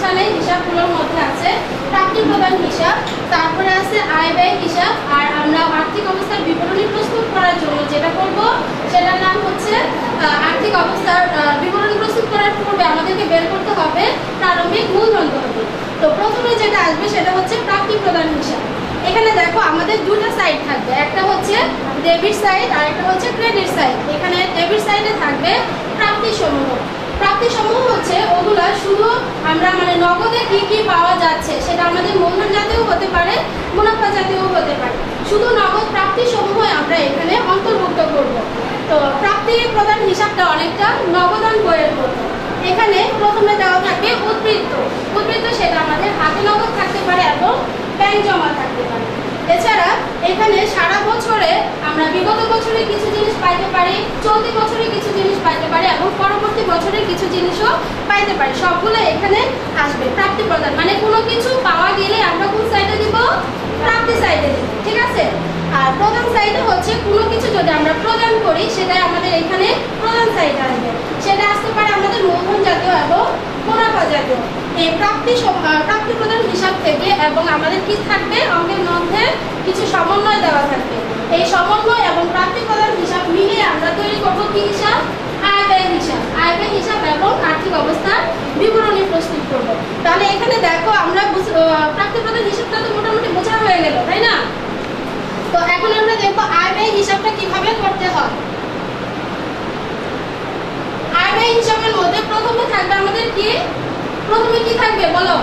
প্রতিষ্ঠানের হিসাবগুলোর মধ্যে আছে প্রাপ্তি প্রদান হিসাব, তারপরে আছে আয় ব্যয় হিসাব, আর আমরা আর্থিক অবস্থার বিবরণী প্রস্তুত করার জন্য যেটা করব সেটার নাম হচ্ছে আর্থিক অবস্থার বিবরণী প্রস্তুত করার পূর্বে আমাদেরকে বের করতে হবে প্রারম্ভিক মূলধন তহবিল। তো প্রথমে যেটা আসবে সেটা হচ্ছে প্রাপ্তি প্রদান হিসাব। এখানে দেখো আমাদের দুটো সাইড থাকবে, একটা হচ্ছে ডেবিট সাইড আর একটা হচ্ছে ক্রেডিট সাইড। এখানে ডেবিট সাইডে থাকবে প্রাপ্তি সমূহ। প্রাপ্তি সমূহ হচ্ছে ওগুলা শুধু আমরা নগদে কি কি পাওয়া যাচ্ছে সেটা আমাদের মূলধন জাতীয় হতে পারে, মুনাফা জাতীয় হতে পারে, শুধু নগদ প্রাপ্তি সমূহ আমরা এখানে অন্তর্ভুক্ত করব। তো প্রাপ্তি প্রদান হিসাবটা অনেকটা নগদান বইয়ের মতো। এখানে প্রথমে দেওয়া থাকবে উদ্বৃত্ত। উদ্বৃত্ত সেটা আমাদের হাতে নগদ থাকতে পারে এবং ব্যাংক জমা থাকতে পারে। এছাড়া এখানে সারা বছরে আমরা বিগত বছরে কিছু জিনিস পাইতে পারি, চলতি বছরে কিছু জিনিস পাইতে পারি এবং পরবর্তী বছরে কিছু জিনিসও পাইতে পারি। সবগুলো এখানে আসবে প্রাপ্তি প্রদান, কোনো কিছু পাওয়া গেলে আমরা কোন সাইডে দিব? প্রাপ্তি সাইডে দিব, ঠিক আছে। আর প্রদান সাইডে হচ্ছে কোনো কিছু যদি আমরা প্রদান করি সেটা আমাদের এখানে প্রদান সাইডে আসবে। সেটা আসতে পারে আমাদের মূলধন জাতীয় এবং মুনাফা জাতীয়। এই প্রাপ্তি প্রদান হিসাব থেকে এবং আমাদের কি থাকবে অঙ্কের মধ্যে কিছু সমন্বয় দেওয়া থাকবে। এই সমন্বয় এবং প্রাপ্তি প্রদান হিসাব মিলিয়ে আমরা তৈরি করব কি হিসাব? আয় ব্যয় হিসাব। আয় ব্যয় হিসাব এবং আর্থিক অবস্থার বিবরণী প্রস্তুত করব। তাহলে এখানে দেখো আমরা প্রাপ্তি প্রদান হিসাবটা তো মোটামুটি বোঝা হয়ে গেল, তাই না? তো এখন আমরা দেখব আয় ব্যয় হিসাবটা কিভাবে করতে হয়। আয় ব্যয় হিসাবের মধ্যে প্রথমে থাকবে আমাদের কি? প্রথমে কি থাকবে বলো?